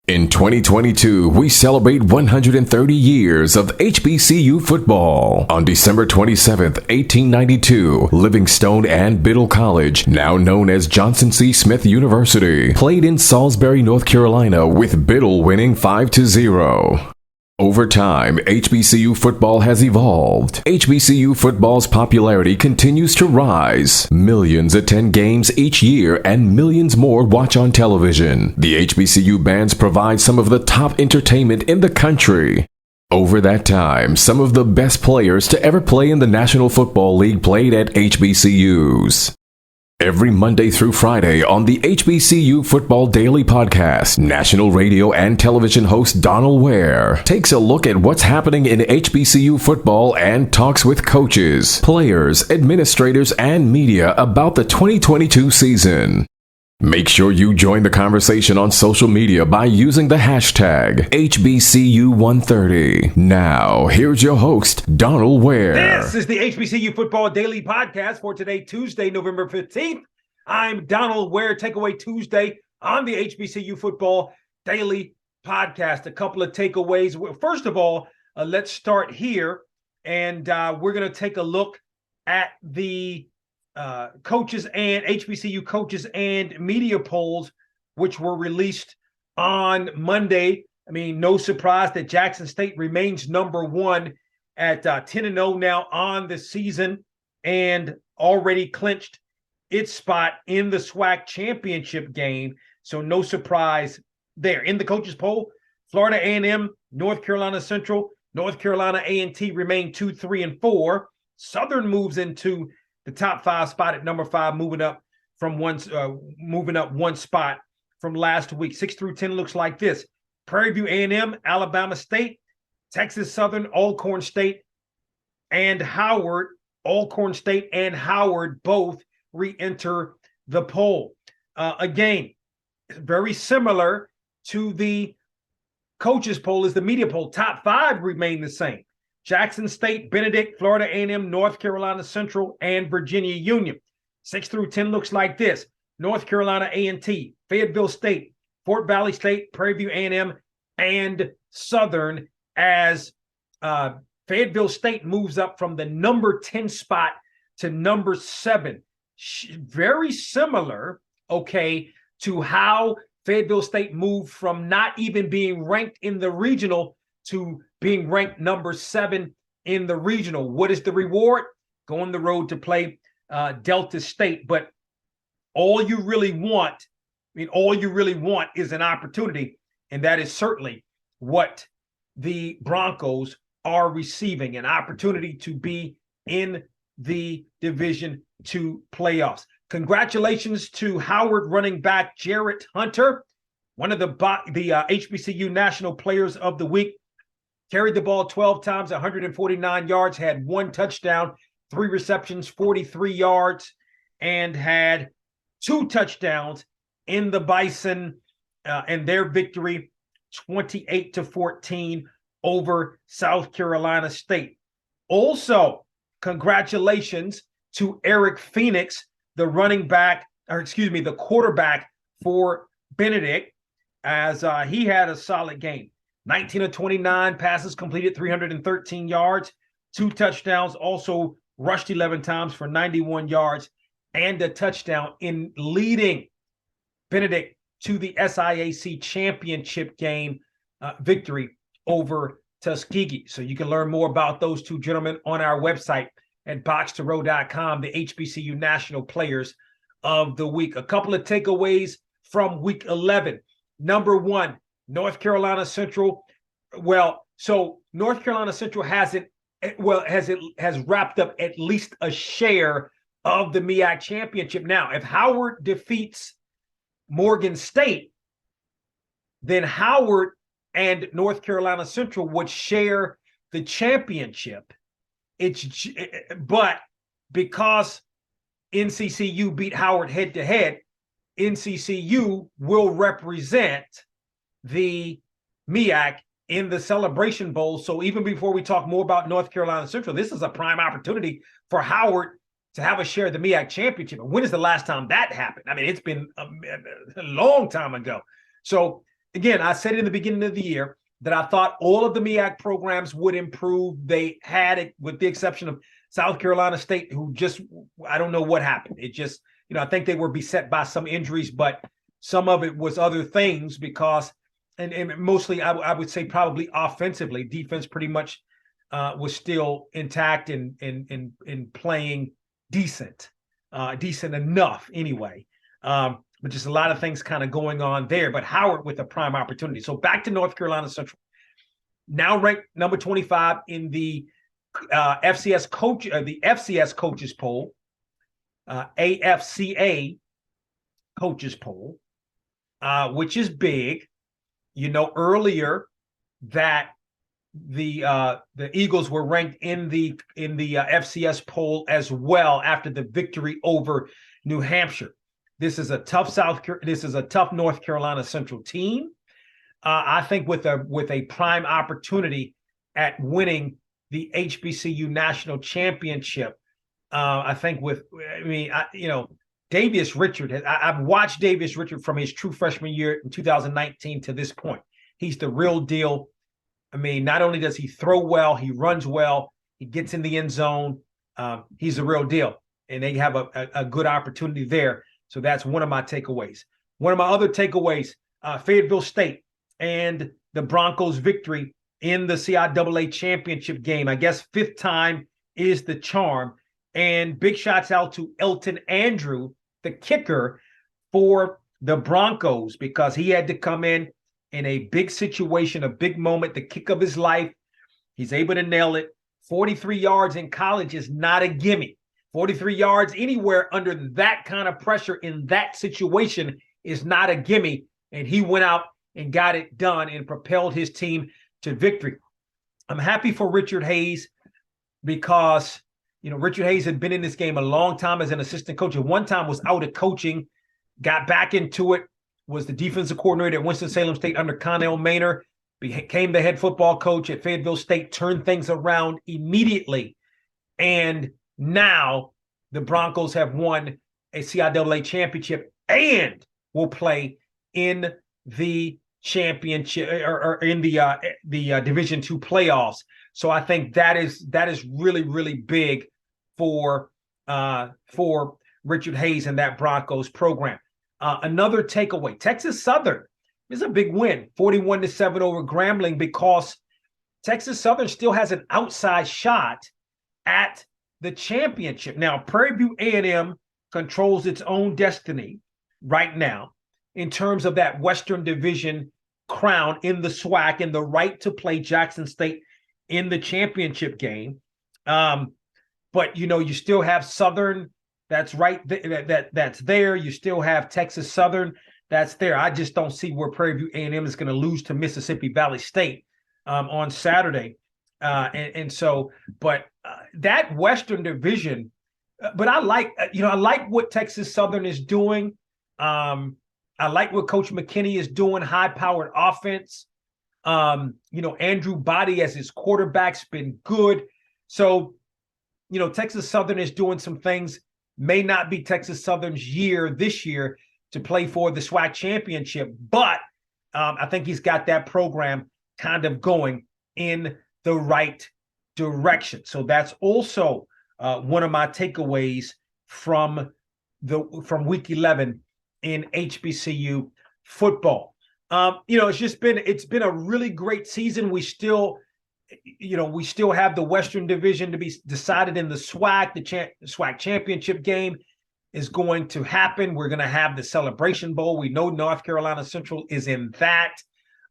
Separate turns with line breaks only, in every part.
In 2022, we celebrate 130 years of HBCU football. On December 27, 1892, Livingstone and Biddle College, now known as Johnson C. Smith University, played in Salisbury, North Carolina, with Biddle winning 5-0. Over time, HBCU football has evolved. HBCU football's popularity continues to rise. Millions attend games each year and millions more watch on television. The HBCU bands provide some of the top entertainment in the country. Over that time, some of the best players to ever play in the National Football League played at HBCUs. Every Monday through Friday on the HBCU Football Daily Podcast, national radio and television host Donald Ware takes a look at what's happening in HBCU football and talks with coaches, players, administrators, and media about the 2022 season. Make sure you join the conversation on social media by using the hashtag HBCU130. Now, here's your host, Donald Ware.
This is the HBCU Football Daily Podcast for today, Tuesday, November 15th. I'm Donald Ware, Takeaway Tuesday on the HBCU Football Daily Podcast. A couple of takeaways. First of all, let's start here, and we're going to take a look at the coaches and HBCU coaches and media polls, which were released on Monday. I mean, no surprise that Jackson State remains number one at 10-0 now on the season and already clinched its spot in the SWAC championship game. So no surprise there. In the coaches poll, Florida A&M, North Carolina Central, North Carolina A&T remain 2, 3, and 4. Southern moves into the top 5 spot at number 5, moving up one spot from last week. 6 through 10 looks like this: Prairie View A&M, Alabama State, Texas Southern, Alcorn State, and Howard. Alcorn State and Howard both re-enter the poll. Again, very similar to the coaches poll as the media poll. Top 5 remain the same: Jackson State, Benedict, Florida A&M, North Carolina Central, and Virginia Union. 6 through 10 looks like this: North Carolina A&T, Fayetteville State, Fort Valley State, Prairie View A&M, and Southern, as Fayetteville State moves up from the number 10 spot to number 7. Very similar, to how Fayetteville State moved from not even being ranked in the regional to being ranked number 7 in the regional. What is the reward? Go on the road to play Delta State. But all you really want is an opportunity, and that is certainly what the Broncos are receiving, an opportunity to be in the Division II playoffs. Congratulations to Howard running back Jarrett Hunter, one of the HBCU National Players of the Week. Carried the ball 12 times, 149 yards, had 1 touchdown, 3 receptions, 43 yards, and had 2 touchdowns in the Bison and their victory 28-14 over South Carolina State. Also, congratulations to Eric Phoenix, the quarterback for Benedict, as he had a solid game. 19 of 29 passes completed, 313 yards, 2 touchdowns, also rushed 11 times for 91 yards and a touchdown in leading Benedict to the SIAC championship game victory over Tuskegee. So you can learn more about those 2 gentlemen on our website at boxtorow.com, the HBCU National Players of the Week. A couple of takeaways from Week 11. Number 1, North Carolina Central. So North Carolina Central has wrapped up at least a share of the MEAC championship. Now, if Howard defeats Morgan State, then Howard and North Carolina Central would share the championship. But because NCCU beat Howard head-to-head, NCCU will represent the MEAC in the Celebration Bowl. So even before we talk more about North Carolina Central, this is a prime opportunity for Howard to have a share of the MEAC championship. And when is the last time that happened? I mean, it's been a long time ago. So again, I said in the beginning of the year that I thought all of the MEAC programs would improve. They had it, with the exception of South Carolina State, who just, I don't know what happened. It just, I think they were beset by some injuries, but some of it was other things because, and mostly I would say probably offensively, defense pretty much was still intact and playing decent enough anyway. But just a lot of things kind of going on there. But Howard with a prime opportunity. So back to North Carolina Central, now ranked number 25 in the FCS coaches poll, AFCA coaches poll, which is big. Earlier that the Eagles were ranked in the FCS poll as well after the victory over New Hampshire. This is a tough North Carolina Central team. I think with a prime opportunity at winning the HBCU national championship. Davius Richard. I've watched Davius Richard from his true freshman year in 2019 to this point. He's the real deal. Not only does he throw well, he runs well, he gets in the end zone. He's the real deal, and they have a good opportunity there. So that's one of my takeaways. One of my other takeaways, Fayetteville State and the Broncos' victory in the CIAA championship game. I guess fifth time is the charm. And big shots out to Elton Andrew, the kicker for the Broncos, because he had to come in a big situation, a big moment, the kick of his life. He's able to nail it. 43 yards in college is not a gimme. 43 yards anywhere under that kind of pressure in that situation is not a gimme. And he went out and got it done and propelled his team to victory. I'm happy for Richard Hayes because, Richard Hayes had been in this game a long time as an assistant coach. At one time was out of coaching, got back into it, was the defensive coordinator at Winston-Salem State under Connell Maynor, became the head football coach at Fayetteville State, turned things around immediately. And now the Broncos have won a CIAA championship and will play in the championship or in the Division II playoffs. So I think that is really, really big for Richard Hayes and that Broncos program. Another takeaway, Texas Southern is a big win, 41-7 over Grambling, because Texas Southern still has an outside shot at the championship. Now, Prairie View A&M controls its own destiny right now in terms of that Western Division crown in the SWAC and the right to play Jackson State in the championship game. But, you still have Southern that's right that's there. You still have Texas Southern that's there. I just don't see where Prairie View A&M is going to lose to Mississippi Valley State on Saturday. But that Western Division, but I like what Texas Southern is doing. I like what Coach McKinney is doing, high-powered offense. Andrew Body as his quarterback's been good. So, Texas Southern is doing some things. May not be Texas Southern's year this year to play for the SWAC championship, but I think he's got that program kind of going in the right direction. So that's also one of my takeaways from week 11 in HBCU football. It's been a really great season. We still have the Western Division to be decided in the SWAC. The SWAC championship game is going to happen. We're going to have the Celebration Bowl. We know North Carolina Central is in that.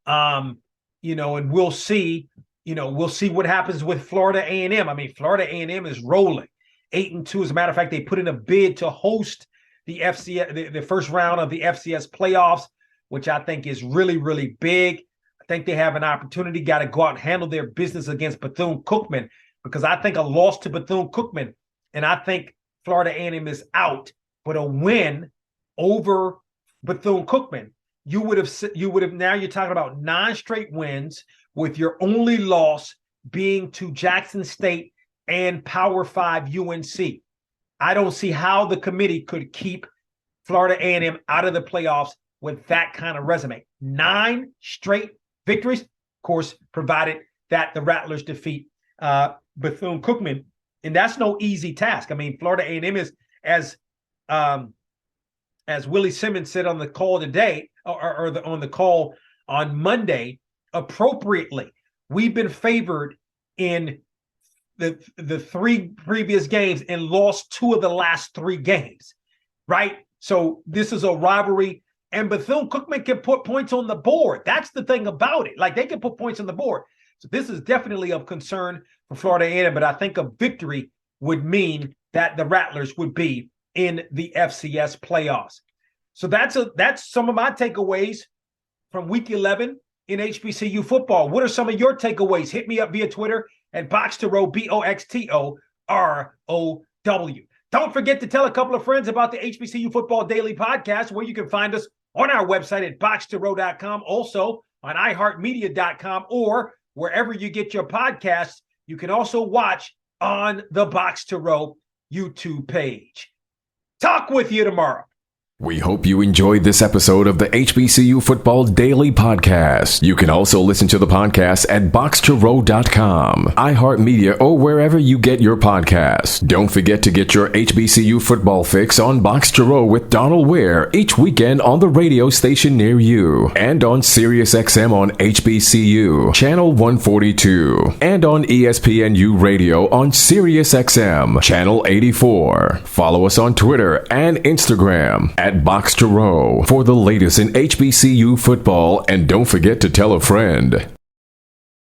And we'll see. We'll see what happens with Florida A&M. Florida A&M is rolling 8-2. As a matter of fact, they put in a bid to host the FCS, the first round of the FCS playoffs, which I think is really, really big. I think they have an opportunity, got to go out and handle their business against Bethune-Cookman, because I think a loss to Bethune-Cookman, and I think Florida A&M is out, but a win over Bethune-Cookman, you would have now you're talking about 9 straight wins, with your only loss being to Jackson State and Power 5 UNC. I don't see how the committee could keep Florida A&M out of the playoffs with that kind of resume. 9 straight victories, of course, provided that the Rattlers defeat Bethune-Cookman. And that's no easy task. I mean, Florida A&M is, as Willie Simmons said on the call today, on the call on Monday, appropriately, we've been favored in the 3 previous games and lost 2 of the last 3 games, right? So this is a rivalry, and Bethune-Cookman can put points on the board. That's the thing about it. Like, they can put points on the board. So this is definitely of concern for Florida A&M, but I think a victory would mean that the Rattlers would be in the FCS playoffs. So that's some of my takeaways from Week 11 in HBCU football. What are some of your takeaways? Hit me up via Twitter at BoxToRow, BoxTorow. Don't forget to tell a couple of friends about the HBCU Football Daily Podcast, where you can find us on our website at BoxToRow.com, also on iHeartMedia.com, or wherever you get your podcasts. You can also watch on the Box to Row YouTube page. Talk with you tomorrow.
We hope you enjoyed this episode of the HBCU Football Daily Podcast. You can also listen to the podcast at BoxToRow.com, iHeartMedia, or wherever you get your podcasts. Don't forget to get your HBCU football fix on Box to Row with Donald Ware each weekend on the radio station near you, and on SiriusXM on HBCU, Channel 142, and on ESPNU Radio on SiriusXM, Channel 84. Follow us on Twitter and Instagram at Box to Row for the latest in HBCU football, and don't forget to tell a friend.